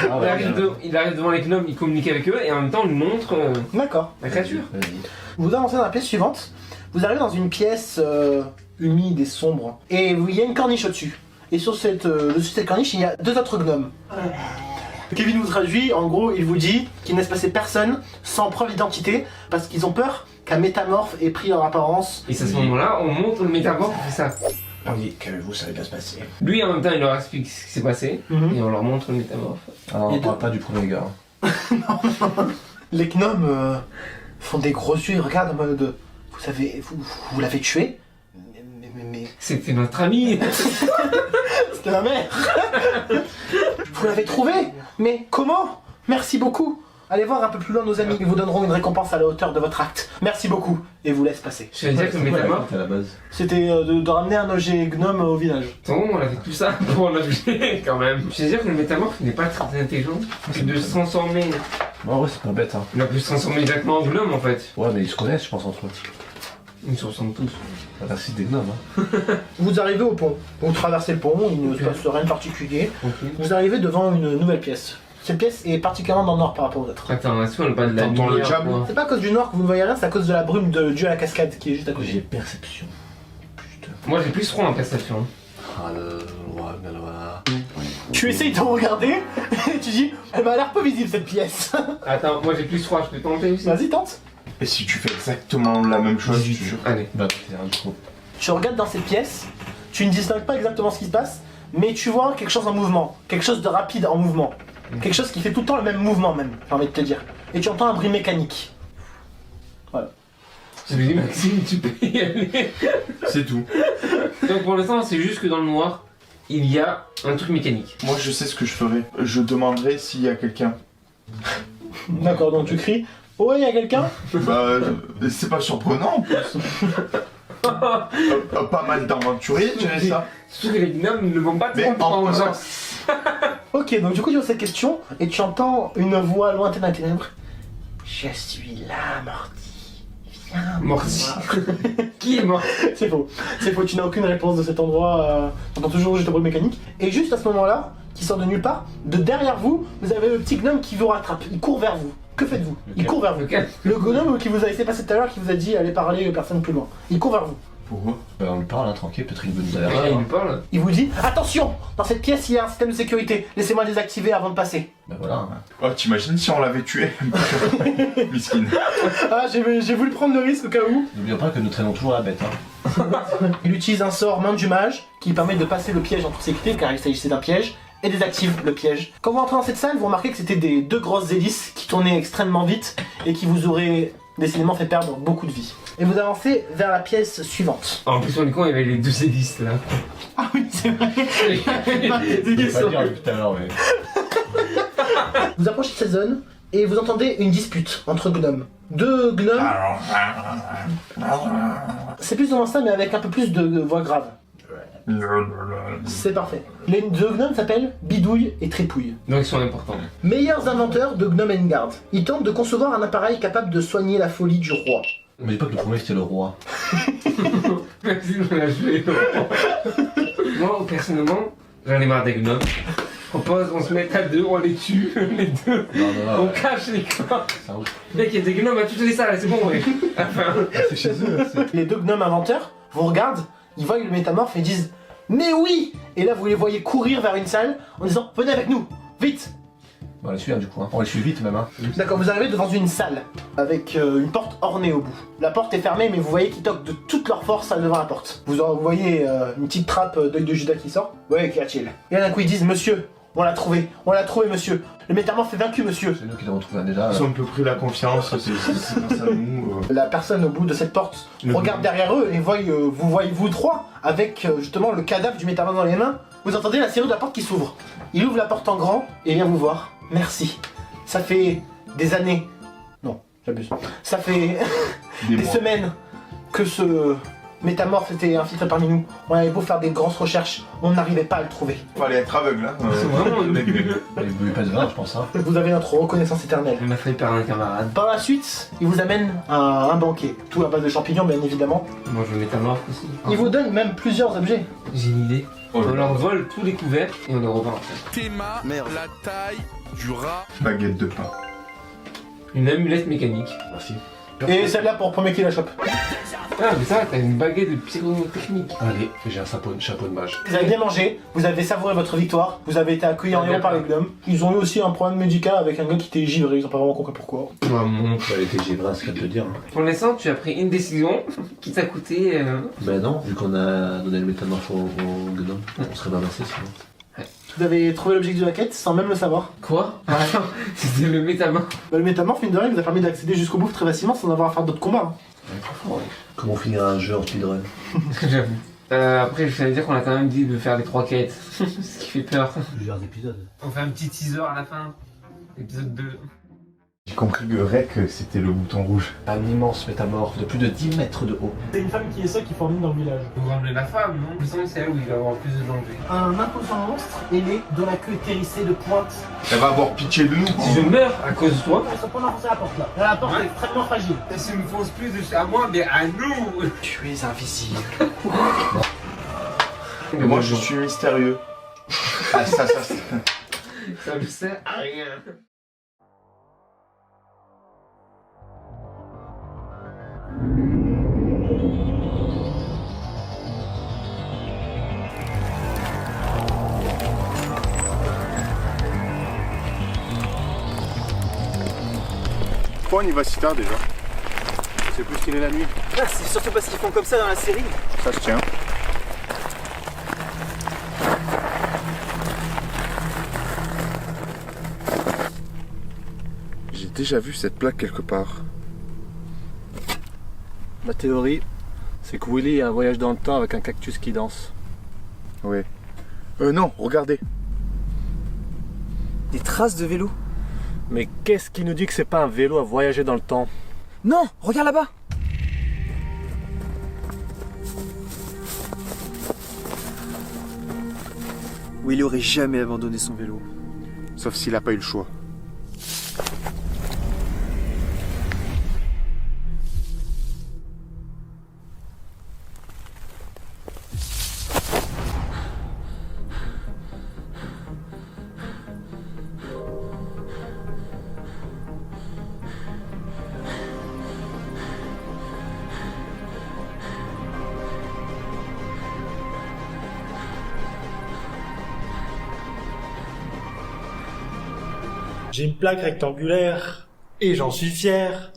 Ah, il arrive devant les gnomes, il communique avec eux et en même temps on lui montre D'accord. la créature. Vas-y. Vous avancez dans la pièce suivante. Vous arrivez dans une pièce humide et sombre. Et il y a une corniche au-dessus. Et sur cette corniche, il y a 2 autres gnomes. Kevin vous traduit, en gros, il vous dit qu'il ne laisse passer personne sans preuve d'identité parce qu'ils ont peur qu'un métamorphe ait pris leur apparence. Et c'est à ce moment-là, on montre le métamorphe qui fait ça. On dit, calmez-vous, ça va bien se passer. Lui en même temps il leur explique ce qui s'est passé et on leur montre le métamorphe. Alors, on parle pas du premier gars. Les gnomes font des gros yeux et regardent en mode... Vous savez, vous l'avez tué? Mais... C'était notre ami. C'était ma mère. Vous l'avez trouvé? Mais comment? Merci beaucoup. Allez voir un peu plus loin nos amis, ils vous donneront une récompense à la hauteur de votre acte. Merci beaucoup, et vous laisse passer. Je vais dire que le métamorphe, à la base. C'était de ramener un objet gnome au village. bon, on a fait tout ça pour un objet quand même. Je vais dire que le métamorphe n'est pas très intelligent. C'est de se transformer. Bon, ouais, c'est pas bête, hein. Il a pu se transformer directement en gnome en fait. Ouais, mais ils se connaissent, je pense, entre eux. Ils se ressemblent tous. La cité des gnomes, hein. Vous arrivez au pont. Vous traversez le pont, il ne se passe rien de particulier. Okay. Vous arrivez devant une nouvelle pièce. Cette pièce est particulièrement dans le nord par rapport aux autres. Attends, est-ce qu'on n'a pas de la T'entends le lumière diable quoi? C'est pas à cause du nord que vous ne voyez rien, c'est à cause de la brume due à la cascade qui est juste à côté. J'ai perception. Putain. Moi j'ai plus 3 en perception. Ah, le roi. Tu essayes de regarder et tu dis elle m'a l'air peu visible cette pièce. Attends, moi j'ai plus 3, je peux tenter aussi. Vas-y, tente. Et si tu fais exactement la même chose, tu jures. Allez. Bah, t'es un gros. Tu regardes dans cette pièce, tu ne distingues pas exactement ce qui se passe, mais tu vois quelque chose en mouvement, quelque chose de rapide en mouvement. Quelque chose qui fait tout le temps le même mouvement même, j'ai envie de te dire. Et tu entends un bruit mécanique. Voilà. Je lui dis Maxime, tu peux y aller. C'est tout. Donc pour l'instant c'est juste que dans le noir, il y a un truc mécanique. Moi je sais ce que je ferai. Je demanderai s'il y a quelqu'un. D'accord, donc tu cries ouais, il y a quelqu'un? Bah, c'est pas surprenant en plus. Pas mal d'aventuriers, tu sais ça. Surtout que les gnomes ne vont pas te Mais en comprendre. plus, Ok, donc du coup tu vois cette question et tu entends une voix lointaine dans les ténèbres. Je suis là, Morty. Viens. Morty. Qui est mort? C'est faux. C'est faux, tu n'as aucune réponse de cet endroit. Tu entends toujours juste un bruit mécanique. Et juste à ce moment-là, qui sort de nulle part, de derrière vous, vous avez le petit gnome qui vous rattrape. Il court vers vous. Que faites-vous? Il court vers vous. Lequel? Le gnome qui vous a laissé passer tout à l'heure, qui vous a dit allez parler aux personnes plus loin. Il court vers vous. Pourquoi? Bah, on lui parle, hein, tranquille, peut-être qu'il veut nous Ouais, alerter. il nous parle. Il vous dit attention, dans cette pièce il y a un système de sécurité. Laissez-moi le désactiver avant de passer. Bah voilà. Oh, t'imagines si on l'avait tué? Miskin. Ah, j'ai voulu prendre le risque au cas où. N'oublions pas que nous traînons toujours la bête, hein. Il utilise un sort main du mage qui permet de passer le piège en toute sécurité car il s'agissait d'un piège et désactive le piège. Quand vous entrez dans cette salle, vous remarquez que c'était des 2 grosses hélices qui tournaient extrêmement vite et qui vous auraient décidément fait perdre beaucoup de vie. Et vous avancez vers la pièce suivante. En plus on est con, il y avait les 2 hélices là. Ah oui, c'est vrai. Je vais pas dire depuis tout à l'heure, mais. Vous approchez de cette zone et vous entendez une dispute entre gnomes. 2 gnomes. C'est plus dans ça mais avec un peu plus de voix grave. C'est parfait. Les 2 gnomes s'appellent Bidouille et Tripouille. Donc ils sont importants. Meilleurs inventeurs de Gnome Engard. Ils tentent de concevoir un appareil capable de soigner la folie du roi. On me dit pas que le premier c'était le roi. Maxime on l'a joué. Moi personnellement, j'en ai marre des gnomes. propose, on se met à deux, on les tue, les deux. On cache les corps. Mec, il y a des gnomes à toutes les salles, c'est bon, ouais. Enfin, C'est chez eux. Les deux gnomes inventeurs vous regardent, ils voient le métamorphe et disent mais oui. Et là vous les voyez courir vers une salle en disant venez avec nous, vite. Bon, on les suit du coup, hein. On les suit vite même. Hein. D'accord, vous arrivez devant une salle avec une porte ornée au bout. La porte est fermée, mais vous voyez qu'ils toquent de toute leur force devant la porte. Vous voyez une petite trappe d'œil de Judas qui sort. Ouais, qu'y a-t-il? Et là d'un coup ils disent monsieur, on l'a trouvé, monsieur. Le métamorphe est vaincu, monsieur. C'est nous qui l'avons trouvé déjà. Ils ont un peu pris la confiance, c'est grâce à nous. La personne au bout de cette porte regarde derrière eux et vous voyez vous trois avec justement le cadavre du métamorphe dans les mains. Vous entendez la serrure de la porte qui s'ouvre. Il ouvre la porte en grand et vient vous voir. Merci. Ça fait des années. Non, j'abuse. Ça fait des semaines que ce métamorphe était infiltré parmi nous. On avait beau faire des grosses recherches, on n'arrivait pas à le trouver. Fallait être aveugle, hein. c'est vraiment une... Il voulait pas de vin, je pense. Hein. Vous avez notre reconnaissance éternelle. On a failli perdre un camarade. Par la suite, il vous amène à un banquet. Tout à base de champignons, bien évidemment. Moi je métamorphe aussi. Il vous donne même plusieurs objets. J'ai une idée. Oh, On leur vole tous les couverts et on les revend après. Théma, la taille du rat. Baguette de pain. Une amulette mécanique. Merci. Et celle-là pour le premier qui la chope. Ah mais ça, t'as une baguette de pyrotechnique. Allez, j'ai un chapeau de mage. Vous avez bien mangé, vous avez savouré votre victoire, vous avez été accueillis en héros par les gnomes. Ils ont eu aussi un problème médical avec un gars qui était givré, ils ont pas vraiment compris pourquoi. Elle était givrée, c'est qu'à te le dire. Pour l'instant, tu as pris une décision qui t'a coûté... Ben non, vu qu'on a donné le métamorphe au gnome, on serait balancé sinon. Vous avez trouvé l'objectif de la quête sans même le savoir. Quoi? Attends, c'était le métamorphe. Bah, le métamorphe, mine de rien, vous a permis d'accéder jusqu'au bout très facilement sans avoir à faire d'autres combats. Comment finir un jeu en speedrun? J'avoue. Après, je savais dire qu'on a quand même dit de faire les 3 quêtes. Ce qui fait peur. Plusieurs épisodes. On fait un petit teaser à la fin. Épisode 2. J'ai compris que Rec, c'était le bouton rouge. Un immense métamorphe de plus de 10 mètres de haut. C'est une femme qui est seule qui forme dans le village. Vous ramenez la femme, non? Je sens que c'est elle où il va y avoir plus de danger. Un imposant monstre ailé dont la queue est hérissée de pointes. Elle va avoir pitié de nous. Si je meurs à cause de toi, Ils sont pas enfoncés la porte là. La porte est extrêmement fragile. ça ne fonce plus à moi, mais à nous. Tu es invisible. Mais moi, je suis mystérieux. Ah, ça. Ça me sert à rien. Pourquoi on y va si tard déjà? C'est plus qu'il est la nuit. Ah, c'est surtout parce qu'ils font comme ça dans la série. Ça se tient. J'ai déjà vu cette plaque quelque part. Ma théorie, c'est que Willy a un voyage dans le temps avec un cactus qui danse. Ouais. Non, regardez. Des traces de vélo. Mais qu'est-ce qui nous dit que c'est pas un vélo à voyager dans le temps? Non, regarde là-bas. Willy aurait jamais abandonné son vélo. Sauf s'il a pas eu le choix. J'ai une plaque rectangulaire et j'en suis fier.